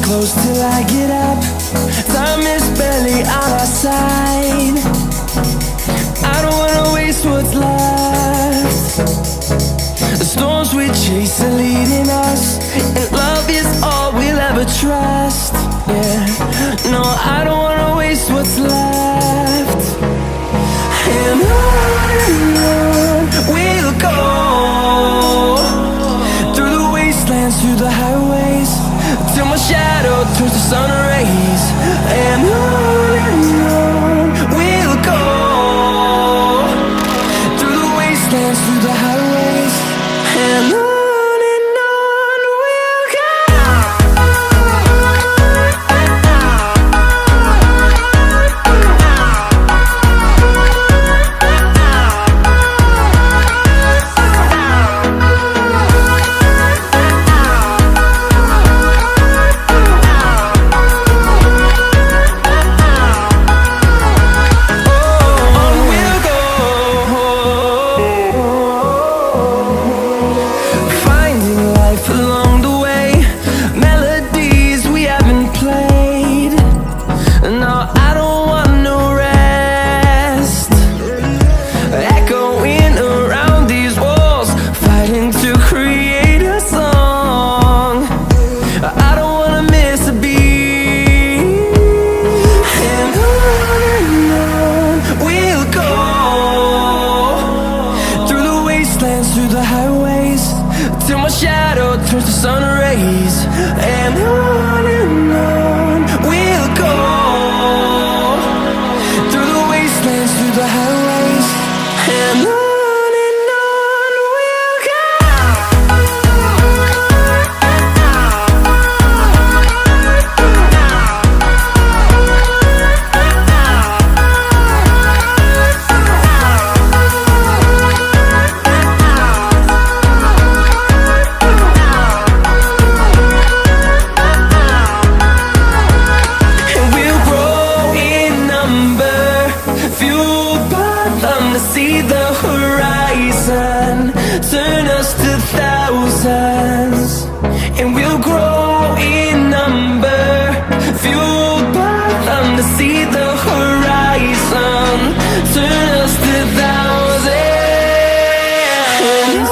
close till I get up. Time is barely on our side. I don't wanna waste what's left. The storms we chase are leading us, and love is all we'll ever trust. Yeah, no, I don't wanna waste what's left. And on we'll go, through the wastelands, through the highways, till my shadow turns to sun rays. And on we'll go, through the wastelands, through the highways, and on. Through the highways, till my shadow turns to sun rays. And on we'll go, through the wastelands, through the highways, and on. See the horizon turn us to thousands, and we'll grow in number, fueled by them. To see the horizon turn us to thousands, and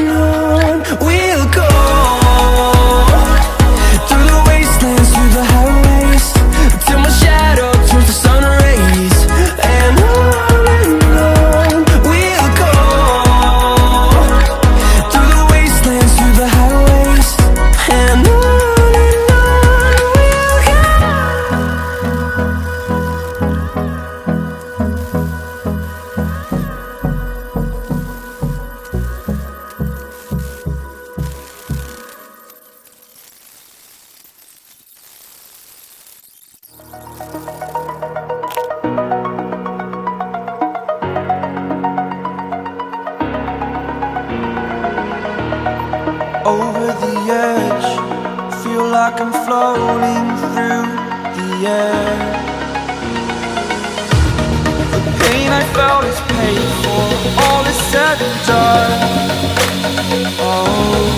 on we'll go, through the wastelands, through the highways, till my shadow turns to sun rays. And over the edge, feel like I'm floating through the air. The pain I felt is paid for, all is said and done. Oh,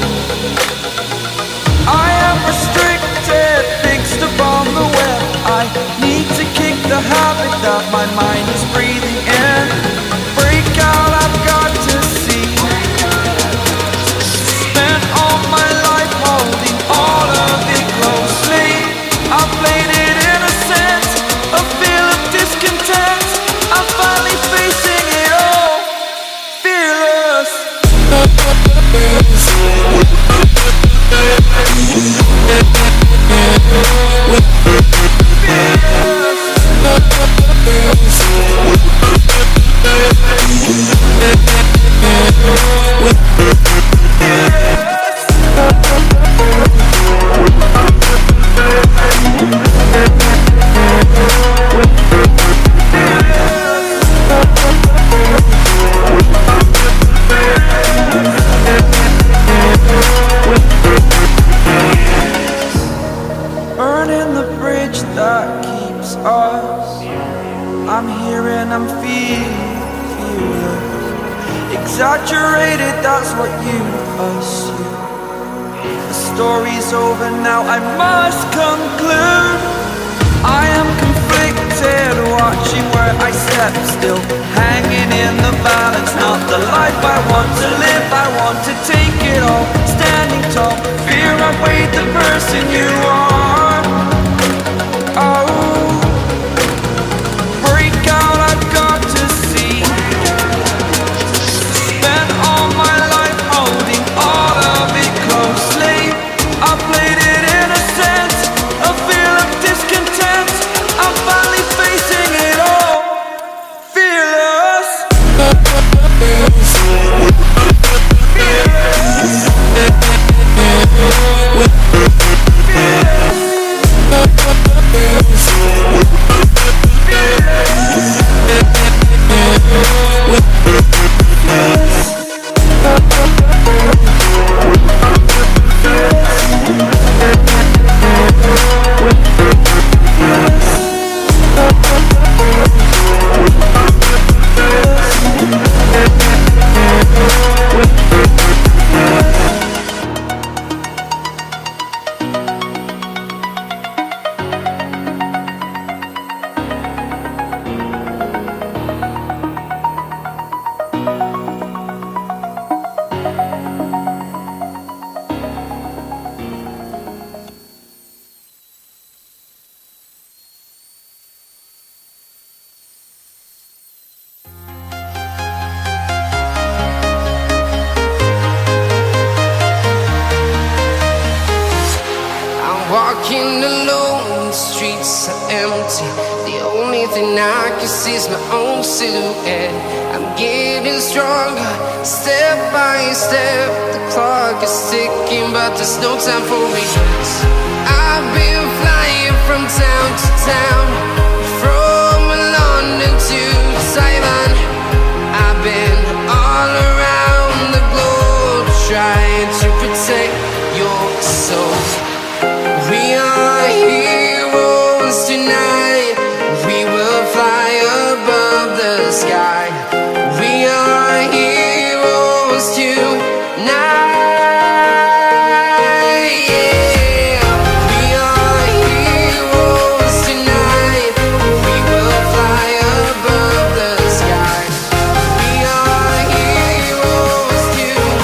I am restricted, fixed upon the web. I need to kick the habit that my mind is breathing in. Break out, I've got to see. Spent all my life holding all of it closely. I played it innocent, a feel of discontent. I'm finally facing it all, fearless. Burning the bridge that keeps us. I'm here and I'm fearless. Exaggerated, that's what you assume. The story's over now, I must conclude. I am conflicted, watching where I step still, hanging in the balance. Not the life I want to live, I want to take it all, standing tall. Fear outweighed the person you are. Oh, break out, I've got to see. Spent all my life holding all of it closely. I played it innocent, a feel of discontent. I'm finally facing it all, fearless. Walking alone, the streets are empty. The only thing I can see is my own silhouette. I'm getting stronger, step by step. The clock is ticking, but there's no time for regrets. I've been flying from town to town, from London to Taiwan. I've been all around the globe, trying to protect your soul. We are heroes tonight. We will fly above the sky. We are heroes tonight. Yeah. We are heroes tonight. We will fly above the sky. We are heroes tonight.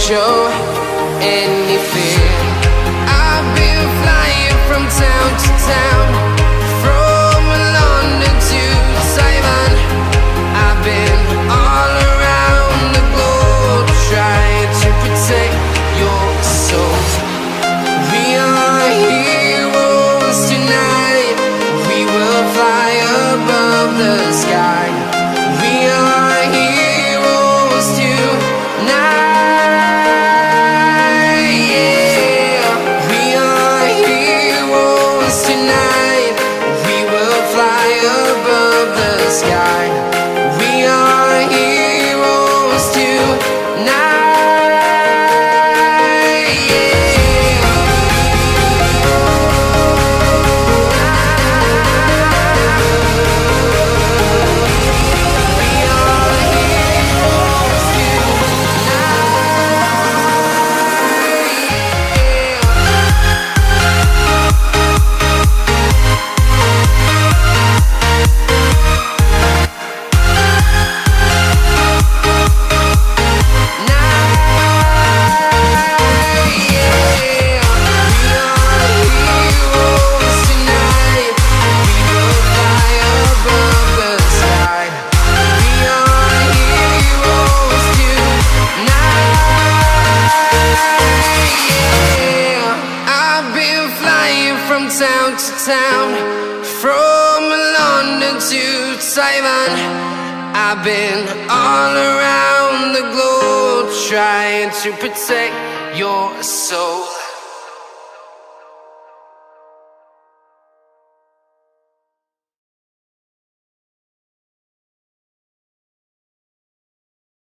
Show any fear. I've been flying from town to town, from London to Taiwan. I've been all around the globe, trying to protect your soul. We are heroes tonight. We will fly above the sky. We are heroes tonight. Sky. We are heroes tonight. Yeah. We are heroes town, from London to Taiwan. I've been all around the globe trying to protect your soul.